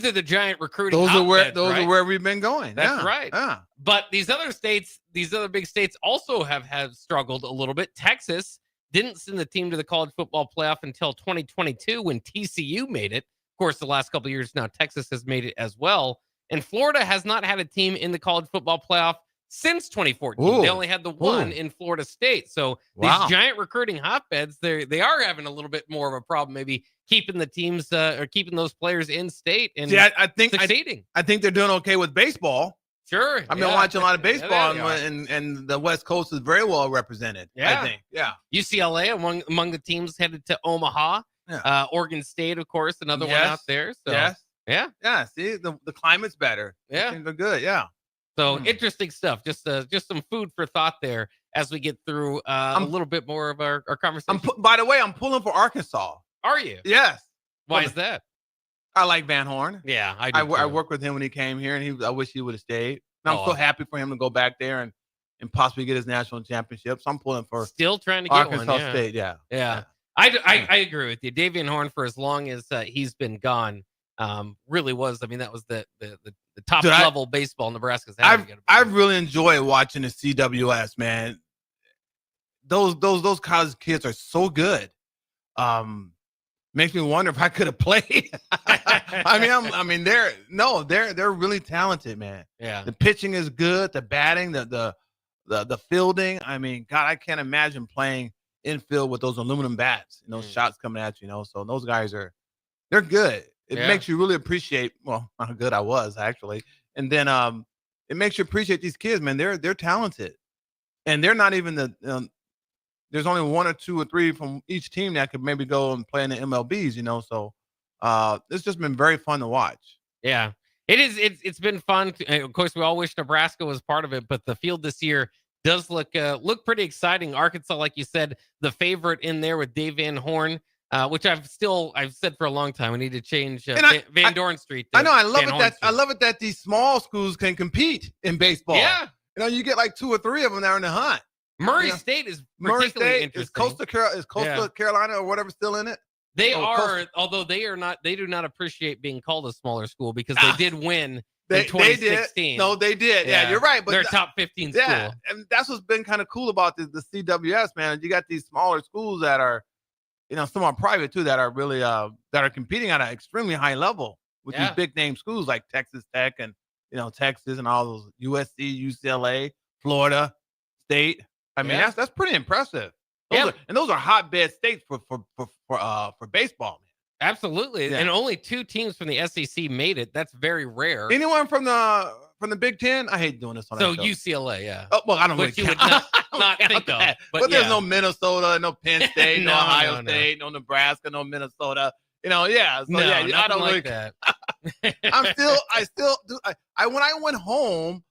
are the giant recruiting. Those are right? where we've been going. That's Yeah. right. Yeah. But these other states, these other big states, also have struggled a little bit. Texas didn't send the team to the college football playoff until 2022 when TCU made it. Of course, the last couple of years now, Texas has made it as well. And Florida has not had a team in the college football playoff since 2014. Ooh. They only had the one in Florida State. So these giant recruiting hotbeds, they are having a little bit more of a problem, maybe keeping the teams or keeping those players in state and I think succeeding. I think they're doing okay with baseball. Sure. I've been watching a lot of baseball, and the West Coast is very well represented. Yeah. I think. Yeah. UCLA among the teams headed to Omaha. Yeah. Oregon State, of course, another one out there. So yes. yeah. Yeah. See, the climate's better. Yeah. I think they're good. Yeah. So interesting stuff. Just some food for thought there as we get through a little bit more of our conversation. By the way, I'm pulling for Arkansas. Are you? Yes. Why is that? I like Van Horn. Yeah, I do. I worked with him when he came here, and I wish he would have stayed. And I'm Oh. so happy for him to go back there and possibly get his national championship. So I'm pulling for Still trying to get Arkansas one. Yeah. State. Yeah. Yeah. I agree with you. Davian Horn, for as long as he's been gone, really was. I mean, that was the top level baseball Nebraska's had. I really enjoy watching the CWS, man. Those college kids are so good. Makes me wonder if I could have played. They're really talented, man. Yeah. The pitching is good. The batting, the fielding. I mean, God, I can't imagine playing infield with those aluminum bats and those shots coming at you. So those guys they're good. It makes you really appreciate how good I was actually, and then it makes you appreciate these kids, man. They're talented, and they're not even there's only one or two or three from each team that could maybe go and play in the MLBs, So it's just been very fun to watch. Yeah, it is. It's been fun. Of course, we all wish Nebraska was part of it, but the field this year does look pretty exciting. Arkansas, like you said, the favorite in there with Dave Van Horn, which I've said for a long time. We need to change Van Dorn Street. I know. I love it that these small schools can compete in baseball. Yeah, you get like 2 or 3 of them that are in the hunt. Murray State is particularly interesting. Is Coastal Carolina or whatever still in it? They are, although they are not. They do not appreciate being called a smaller school because they did win in 2016. They did. No, they did. Yeah, you're right. But they're top 15 school. Yeah, and that's what's been kind of cool about the CWS, man. You got these smaller schools that are, some are private too, that are really that are competing at an extremely high level with these big name schools like Texas Tech and Texas and all those USC, UCLA, Florida State. I mean, that's pretty impressive. Those are hotbed states for baseball, man. Absolutely. Yeah. And only 2 teams from the SEC made it. That's very rare. Anyone from the Big Ten? I hate doing this on that show. UCLA, yeah. Oh, well, I don't Which really you count. would not think of. But there's no Minnesota, no Penn State, no Ohio State, no Nebraska, no Minnesota. Yeah. So I don't like really that. I still do. When I went home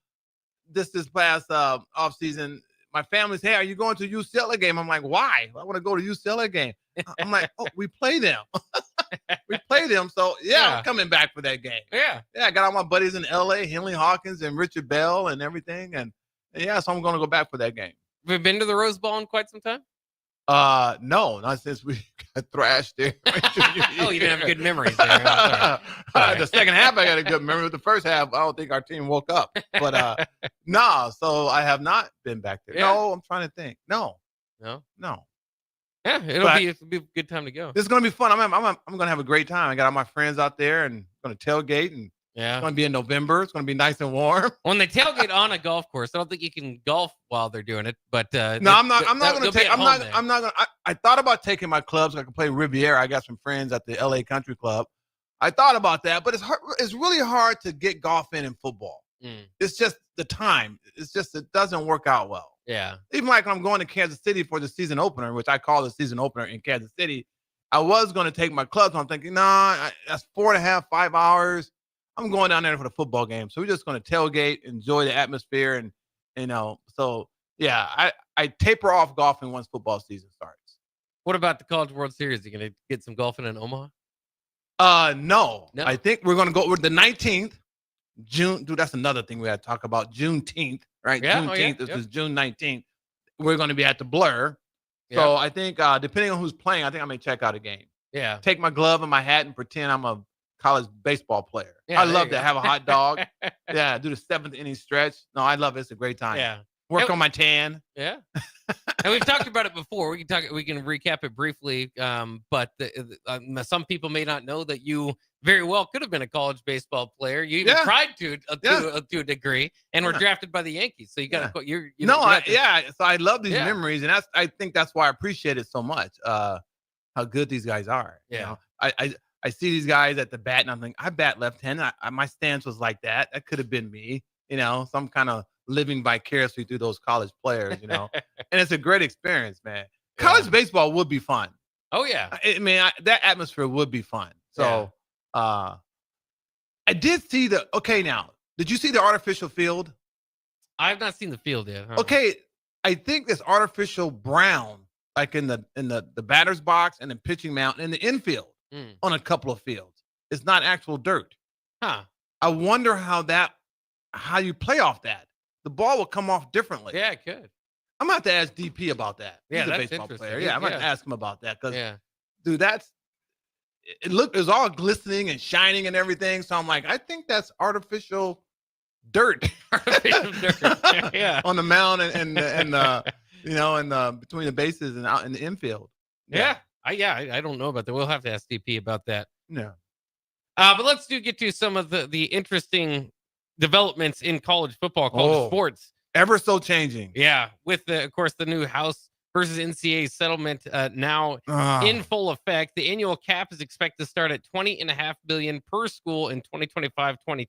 this past off season, my family said, "Hey, are you going to a UCLA game?" I'm like, "Why? I want to go to UCLA game." I'm like, "Oh, we play them. We play them." So I'm coming back for that game. Yeah. I got all my buddies in LA, Henley Hawkins and Richard Bell and everything, and so I'm going to go back for that game. Have you been to the Rose Bowl in quite some time? No, not since we got thrashed there. Oh, you didn't have good memories there. The second half, I got a good memory. With the first half, I don't think our team woke up. But no, so I have not been back there. Yeah. No, I'm trying to think. No. Yeah, But it'll be a good time to go. This is gonna be fun. I'm gonna have a great time. I got all my friends out there and gonna tailgate, and it's gonna be in November. It's gonna be nice and warm. When they tailgate on a golf course, I don't think you can golf while they're doing it. But no, I'm not gonna take. I'm not gonna. I thought about taking my clubs. So I can play Riviera. I got some friends at the LA Country Club. I thought about that, but it's really hard to get golf in football. It's just the time. It's just it doesn't work out well. Yeah. Even like when I'm going to Kansas City for the season opener, which I call the season opener in Kansas City, I was going to take my clubs. I'm thinking, that's 4.5, 5 hours. I'm going down there for the football game. So we're just going to tailgate, enjoy the atmosphere. And, so yeah, I taper off golfing once football season starts. What about the College World Series? You going to get some golfing in Omaha? No. I think we're going to go with the 19th. June. Dude, that's another thing we got to talk about. Juneteenth. right? Yeah, Juneteenth. This yep. is June 19th. We're going to be at the Blur. So I think depending on who's playing, I think I may check out a game. Yeah. Take my glove and my hat and pretend I'm a college baseball player. Yeah, I there love you to go. have a hot dog. Yeah, do the 7th inning stretch. No, I love it. It's a great time. Yeah. Work And- on my tan. Yeah. And we've talked about it before. We can recap it briefly. But some people may not know that you very well could have been a college baseball player. You even tried to a degree and were drafted by the Yankees. So you got to you know, So I love these Yeah. memories, and I think that's why I appreciate it so much. How good these guys are. Yeah. You know? I see these guys at the bat, and I'm like, I bat left-handed. My stance was like that. That could have been me. You know, some kind of living vicariously through those college players. You know, and it's a great experience, man. College baseball would be fun. Oh yeah. I mean, that atmosphere would be fun. So, I did see now, did you see the artificial field? I've not seen the field yet. Huh? Okay, I think this artificial brown, like in the batter's box and the pitching mound and the infield on a couple of fields. It's not actual dirt. Huh. I wonder how you play off that. The ball will come off differently. Yeah, it could. I'm gonna have to ask DP about that. Yeah, He's a that's baseball interesting. player. Yeah, I'm gonna Yeah. ask him about that because, Yeah. dude, it was all glistening and shining and everything. So I'm like, I think that's artificial dirt. Yeah. On the mound and between the bases and out in the infield. Yeah. I don't know about that. We'll have to ask DP about that. Yeah. But let's get to some of the interesting developments in college football, college sports. Ever so changing. Yeah, with of course the new House versus NCAA settlement now in full effect. The annual cap is expected to start at $20.5 billion per school in 2025-2026.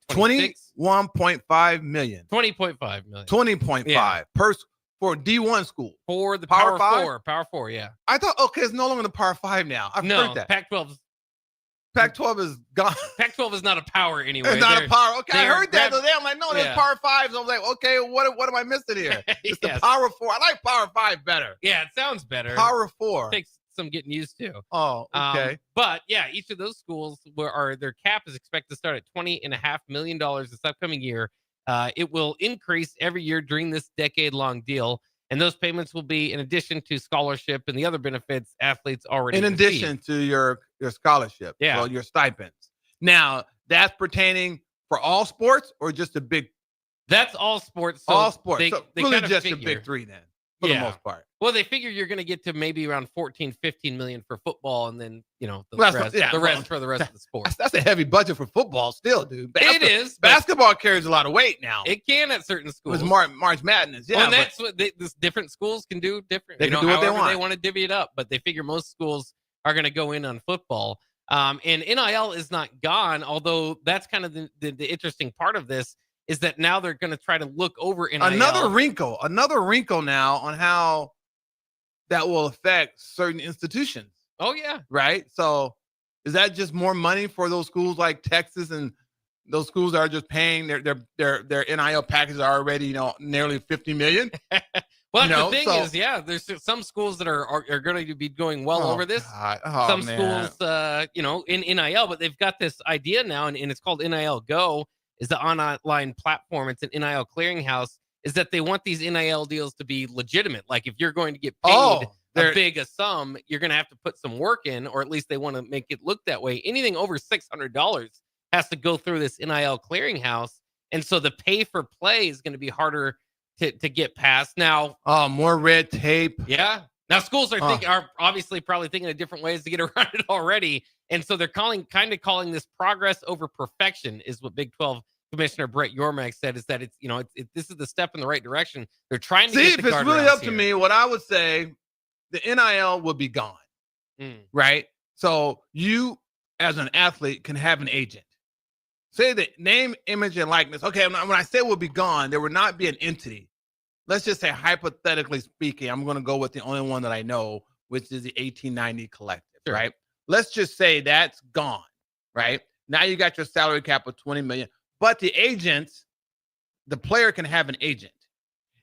21.5 million. 20.5 million. 20.5 Yeah. for D1 school. For the Power Power Five? 4, yeah. I thought, okay, it's no longer the Power 5 now. I've No, heard that. Pac-12 is gone. Pac-12 is not a power anyway. It's not a power. Okay, I they're heard that the other day. I'm like, no, there's Yeah. Power 5s. I was like, okay, what am I missing here? It's the Yes. Power 4. I like Power 5 better. Yeah, it sounds better. Power 4. Takes some getting used to. Oh, okay. But yeah, each of those schools their cap is expected to start at $20.5 million this upcoming year. It will increase every year during this decade-long deal, and those payments will be in addition to scholarship and the other benefits athletes already In receive. addition to your scholarship, Yeah. well, your stipends. Now, that's pertaining for all sports or just a big? That's all sports. So all sports. They, So they really kind of just figure, the big three then, for the most part. Well, they figure you're going to get to maybe around 15 million for football, and then the Well, rest, yeah, the well, rest for the rest of the sport. That's a heavy budget for football still, dude. It is, but Basketball carries a lot of weight now. It can at certain schools. With March Madness, yeah. Well, and but- that's what this different schools can do different. They can do what they however want. to divvy it up, but they figure most schools are going to go in on football. And NIL is not gone, although that's kind of the interesting part of this is that now they're going to try to look over NIL. Another wrinkle now on how that will affect certain institutions. Oh yeah, right. So is that just more money for those schools like Texas and those schools that are just paying their NIL packages are already nearly 50 million? Well, the thing is, there's some schools that are going to be going well over this. Some schools, in NIL, but they've got this idea now, and it's called NIL Go, is the online platform. It's an NIL clearinghouse. Is that they want these NIL deals to be legitimate. Like if you're going to get paid a big sum, you're going to have to put some work in, or at least they want to make it look that way. Anything over $600 has to go through this NIL clearinghouse, and so the pay for play is going to be harder to get past. Now, more red tape. Yeah. Now schools are obviously probably thinking of different ways to get around it already, and so they're calling this progress over perfection, is what Big 12 Commissioner Brett Yormark said. Is that this is the step in the right direction. They're trying to see get if the it's really guardrails up to here. me. What I would say, the NIL will be gone, right? So you, as an athlete, can have an agent. Say the name, image, and likeness. Okay, when I say will be gone, there would not be an entity. Let's just say, hypothetically speaking, I'm going to go with the only one that I know, which is the 1890 Collective, right? Let's just say that's gone, right? Now you got your salary cap of 20 million, but the agents, the player can have an agent,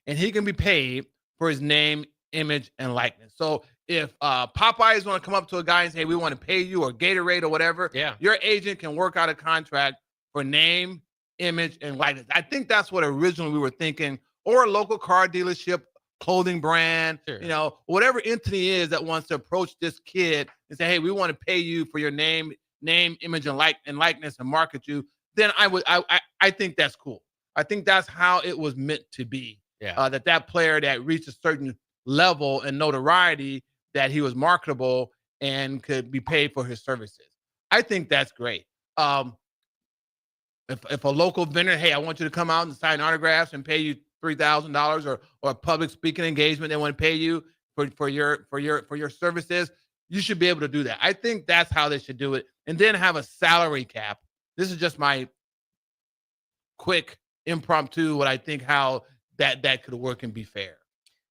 and he can be paid for his name, image, and likeness. So if Popeyes want to come up to a guy and say, we want to pay you, or Gatorade or whatever, your agent can work out a contract for name, image, and likeness. I think that's what originally we were thinking or a local car dealership, clothing brand, whatever entity is that wants to approach this kid and say, hey, we want to pay you for your name, image, and likeness and market you, then I think that's cool. I think that's how it was meant to be. Yeah. That player that reached a certain level and notoriety, that he was marketable and could be paid for his services. I think that's great. If a local vendor, hey, I want you to come out and sign autographs and pay you $3,000 or a public speaking engagement, they want to pay you for your services, you should be able to do that. I think that's how they should do it. And then have a salary cap. This is just my quick impromptu, what I think how that could work and be fair.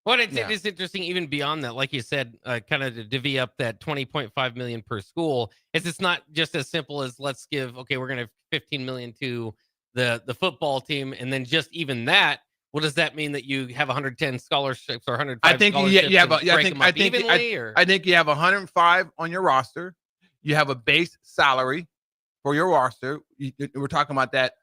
Well, it is interesting even beyond that, like you said, kind of to divvy up that $20.5 million per school. It's not just as simple as let's give, we're going to have $15 million to the football team, and then just even that. What does that mean, that you have 110 scholarships or 105? I think I think you have 105 on your roster. You have a base salary for your roster. We're talking about that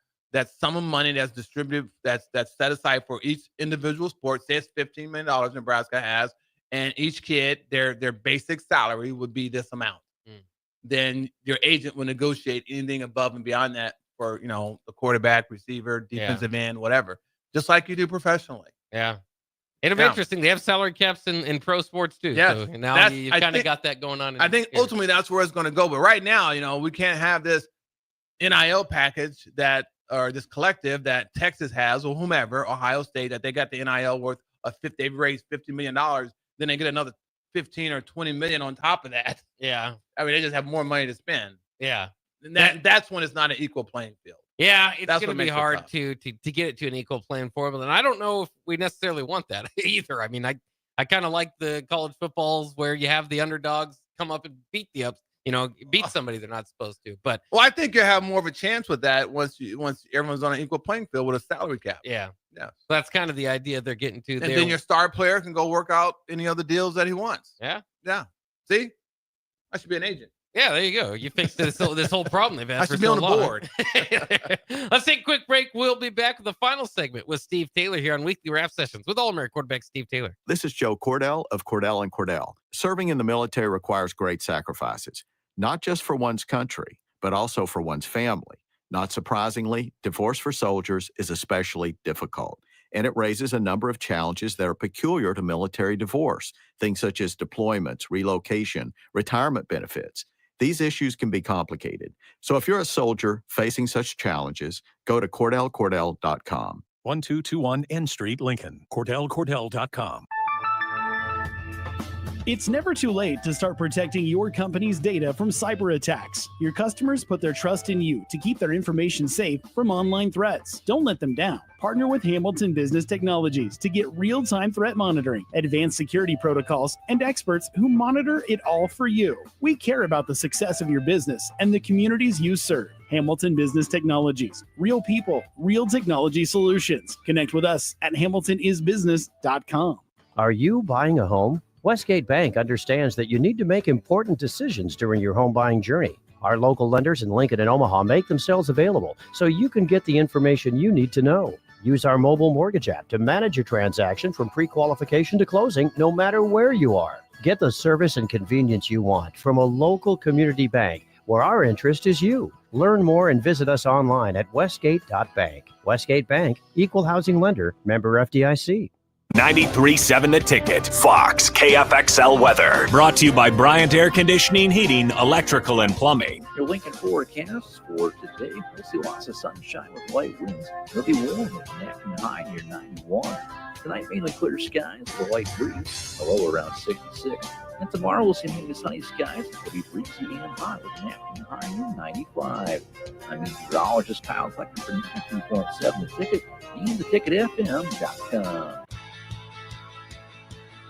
sum of money that's distributed, that's set aside for each individual sport. Say it's $15 million Nebraska has, and each kid, their basic salary would be this amount. Then your agent will negotiate anything above and beyond that for, the quarterback, receiver, defensive end, whatever, just like you do professionally. Yeah. It'll be interesting. They have salary caps in pro sports too. Yeah. So now you've kind of got that going on. I think ultimately that's where it's going to go. But right now, we can't have this NIL package or this collective that Texas has, or whomever, Ohio State, that they got the NIL worth of they've raised $50 million. Then they get another 15 or 20 million on top of that. Yeah. I mean, they just have more money to spend. Yeah. And that's when it's not an equal playing field. Yeah, it's going to be hard to get it to an equal playing field. And I don't know if we necessarily want that either. I mean, I kind of like the college footballs where you have the underdogs come up and beat beat somebody they're not supposed to. But I think you have more of a chance with that once everyone's on an equal playing field with a salary cap. Yeah. Yeah. So that's kind of the idea they're getting to. And then your star player can go work out any other deals that he wants. Yeah. Yeah. See? I should be an agent. Yeah, there you go. You fixed this whole problem they've had I for should be so on the long. board. Let's take a quick break. We'll be back with the final segment with Steve Taylor here on Weekly Wrap Sessions with All-American quarterback Steve Taylor. This is Joe Cordell of Cordell & Cordell. Serving in the military requires great sacrifices, not just for one's country, but also for one's family. Not surprisingly, divorce for soldiers is especially difficult, and it raises a number of challenges that are peculiar to military divorce, things such as deployments, relocation, retirement benefits. These issues can be complicated. So if you're a soldier facing such challenges, go to CordellCordell.com. 1221 N Street, Lincoln. CordellCordell.com. It's never too late to start protecting your company's data from cyber attacks. Your customers put their trust in you to keep their information safe from online threats. Don't let them down. Partner with Hamilton Business Technologies to get real-time threat monitoring, advanced security protocols, and experts who monitor it all for you. We care about the success of your business and the communities you serve. Hamilton Business Technologies. Real people, real technology solutions. Connect with us at hamiltonisbusiness.com. Are you buying a home? Westgate Bank understands that you need to make important decisions during your home buying journey. Our local lenders in Lincoln and Omaha make themselves available so you can get the information you need to know. Use our mobile mortgage app to manage your transaction from pre-qualification to closing, no matter where you are. Get the service and convenience you want from a local community bank where our interest is you. Learn more and visit us online at westgate.bank. Westgate Bank, equal housing lender, member FDIC. 93.7 The Ticket, Fox, KFXL weather. Brought to you by Bryant Air Conditioning, Heating, Electrical, and Plumbing. Your Lincoln forecast for today. We'll see lots of sunshine with light winds. It'll be warm with an afternoon high near 91. Tonight, mainly clear skies with a light breeze, a low around 66. And tomorrow, we'll see mainly sunny skies. It'll be breezy and hot with an afternoon high near 95. I'm meteorologist Kyle Flecker for 92.7 The Ticket and theticketfm.com.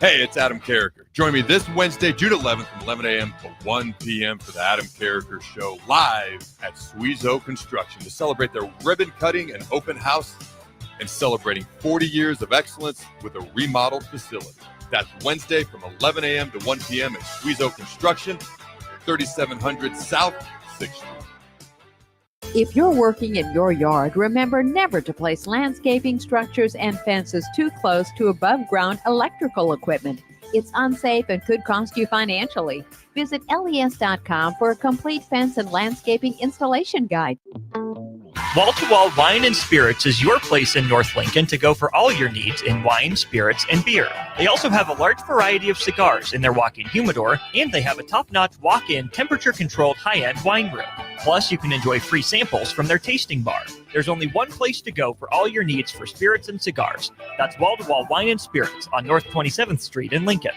Hey, it's Adam Carricker. Join me this Wednesday, June 11th from 11 a.m. to 1 p.m. for the Adam Carricker Show live at Suizo Construction to celebrate their ribbon cutting and open house and celebrating 40 years of excellence with a remodeled facility. That's Wednesday from 11 a.m. to 1 p.m. at Suizo Construction, 3700 South 6th Street. If you're working in your yard, remember never to place landscaping structures and fences too close to above-ground electrical equipment. It's unsafe and could cost you financially. Visit les.com for a complete fence and landscaping installation guide. Wall to Wall Wine and Spirits is your place in North Lincoln to go for all your needs in wine, spirits, and beer. They also have a large variety of cigars in their walk-in humidor, and they have a top-notch walk-in temperature-controlled high-end wine room. Plus, you can enjoy free samples from their tasting bar. There's only one place to go for all your needs for spirits and cigars. That's Wall to Wall Wine and Spirits on North 27th Street in Lincoln.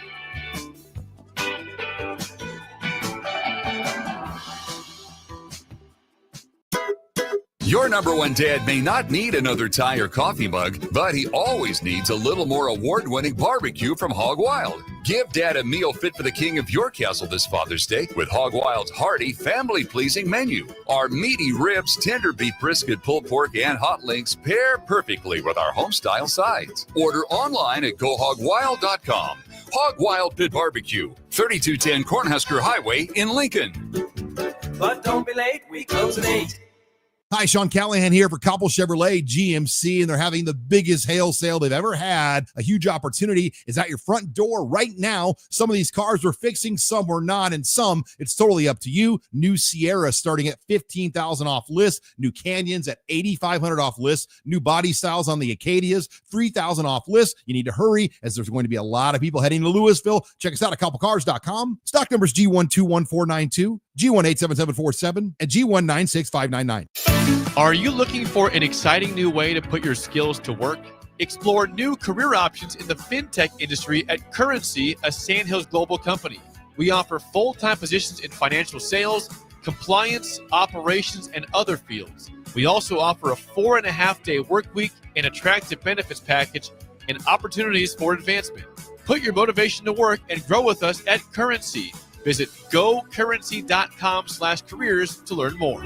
Your number one dad may not need another tie or coffee mug, but he always needs a little more award-winning barbecue from Hog Wild. Give Dad a meal fit for the king of your castle this Father's Day with Hog Wild's hearty, family-pleasing menu. Our meaty ribs, tender beef brisket, pulled pork, and hot links pair perfectly with our home-style sides. Order online at GoHogWild.com. Hog Wild Pit Barbecue, 3210 Cornhusker Highway in Lincoln. But don't be late, we close at 8. Hi, Sean Callahan here for Copple Chevrolet GMC, and they're having the biggest hail sale they've ever had. A huge opportunity is at your front door right now. Some of these cars we're fixing, some we're not, and some it's totally up to you. New Sierra starting at $15,000 off list. New Canyons at $8,500 off list. New body styles on the Acadias, $3,000 off list. You need to hurry as there's going to be a lot of people heading to Louisville. Check us out at CoppleCars.com. Stock numbers G121492, G187747, and G196599. Are you looking for an exciting new way to put your skills to work? Explore new career options in the fintech industry at Currency, a Sandhills Global company. We offer full-time positions in financial sales, compliance, operations, and other fields. We also offer a 4.5-day work week, an attractive benefits package, and opportunities for advancement. Put your motivation to work and grow with us at Currency. Visit gocurrency.com/careers to learn more.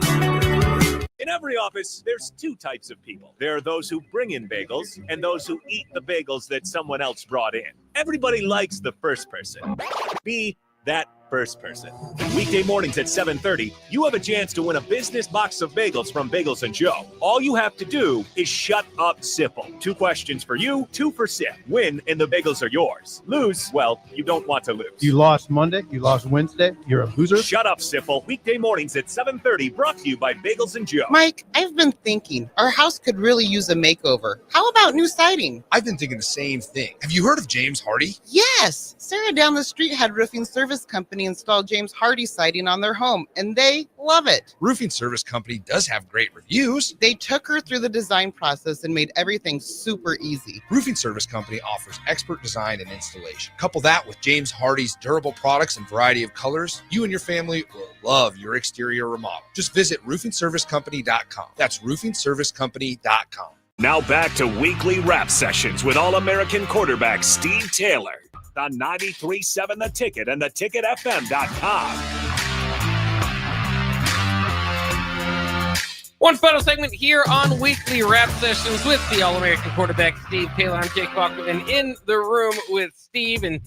In every office, there's two types of people. There are those who bring in bagels and those who eat the bagels that someone else brought in. Everybody likes the first person. Be that first person. Weekday mornings at 7:30, you have a chance to win a business box of bagels from Bagels & Joe. All you have to do is shut up, Sipple. 2 questions for you, 2 for Sip. Win and the bagels are yours. Lose, well, you don't want to lose. You lost Monday, you lost Wednesday, you're a loser. Shut up, Sipple. Weekday mornings at 7:30, brought to you by Bagels & Joe. Mike, I've been thinking our house could really use a makeover. How about new siding? I've been thinking the same thing. Have you heard of James Hardy? Yes. Sarah down the street had Roofing Service Company install James Hardy siding on their home, and they love it. Roofing Service Company does have great reviews. They took her through the design process and made everything super easy. Roofing Service Company offers expert design and installation. Couple that with James Hardy's durable products and variety of colors, you and your family will love your exterior remodel. Just visit roofingservicecompany.com. That's roofingservicecompany.com. Now back to weekly rap sessions with All-American quarterback Steve Taylor on 93.7 The Ticket and theticketfm.com. One final segment here on Weekly Rap Sessions with the All-American quarterback Steve Taylor. I'm Jake Bachman, and in the room with Steve. And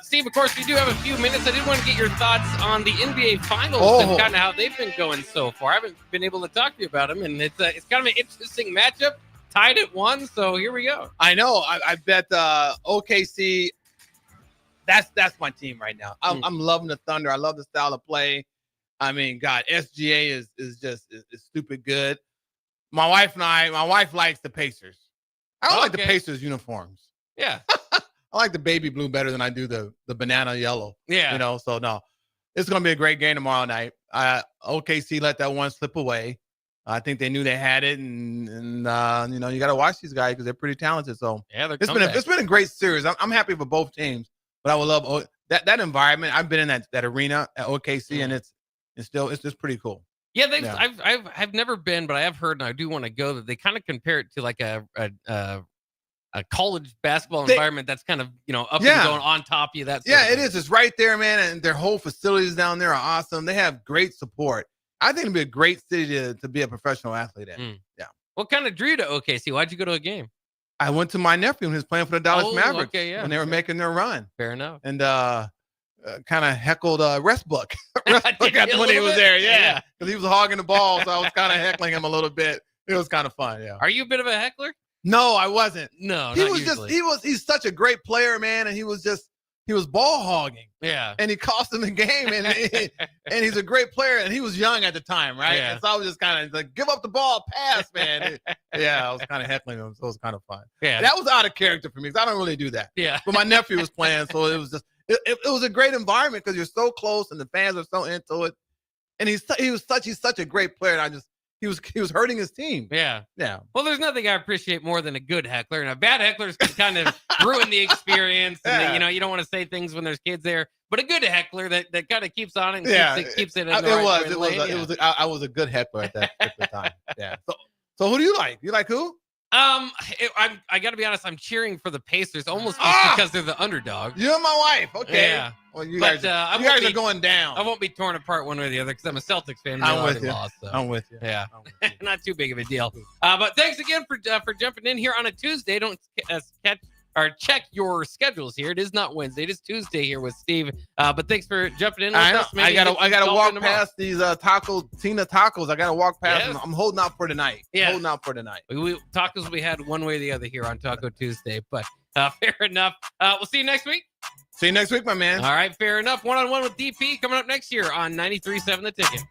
Steve, of course, we do have a few minutes. I did want to get your thoughts on the NBA Finals and kind of how they've been going so far. I haven't been able to talk to you about them, and it's kind of an interesting matchup. Tied at 1, so here we go. I know. I bet OKC. That's my team right now. I'm loving the Thunder. I love the style of play. I mean, God, SGA is just stupid good. My wife likes the Pacers. I don't like the Pacers uniforms. Yeah. I like the baby blue better than I do the banana yellow. Yeah. You know, so no. It's going to be a great game tomorrow night. OKC let that one slip away. I think they knew they had it, and you know, you got to watch these guys because they're pretty talented. So yeah, it's been a great series. I'm happy for both teams, but I would love that environment. I've been in that arena at OKC, and it's just pretty cool. Yeah, I've never been, but I have heard, and I do want to go. That they kind of compare it to like a college basketball environment that's kind of, you know, up and going on top of you. It is. It's right there, man, and their whole facilities down there are awesome. They have great support. I think it'd be a great city to be a professional athlete in. Yeah. What kind of drew you to OKC? Why'd you go to a game? I went to my nephew who was playing for the Dallas Mavericks when they were making their run. Fair enough. And kind of heckled Westbrook. Westbrook when he was there, yeah, because he was hogging the ball, so I was kind of heckling him a little bit. It was kind of fun, yeah. Are you a bit of a heckler? No, I wasn't. No, he not was usually. he's such a great player, man, and he was ball hogging. Yeah. And he cost him the game, and he's a great player, and he was young at the time, right? Yeah. And so I was just kind of like, give up the ball, pass, man. Yeah, I was kind of heckling him, so it was kind of fun. Yeah. That was out of character for me because I don't really do that. Yeah. But my nephew was playing, so it was just it was a great environment because you're so close and the fans are so into it. And he's such a great player, and he was hurting his team. Yeah. Yeah. Well, there's nothing I appreciate more than a good heckler, and a bad heckler can kind of ruin the experience. And Yeah. you don't want to say things when there's kids there, but a good heckler that kind of keeps on it and Yeah, keeps it. I was a good heckler at the time. Yeah. So who do you like? You like who? I got to be honest. I'm cheering for the Pacers almost just because they're the underdog. You and my wife. Okay. Yeah. Well, you guys are going down. I won't be torn apart one way or the other because I'm a Celtics fan. I'm with you. I'm with you. Yeah. Not too big of a deal. But thanks again for jumping in here on a Tuesday. Don't check your schedules here. It is not Wednesday. It is Tuesday here with Steve. But thanks for jumping in with us. I gotta walk past these Tina tacos. I gotta walk past them. I'm holding out for tonight. Yeah. Holding out for tonight. Tacos we had one way or the other here on Taco Tuesday. But fair enough. We'll see you next week. See you next week, my man. All right, fair enough. One-on-one with DP coming up next year on 93.7 The Ticket.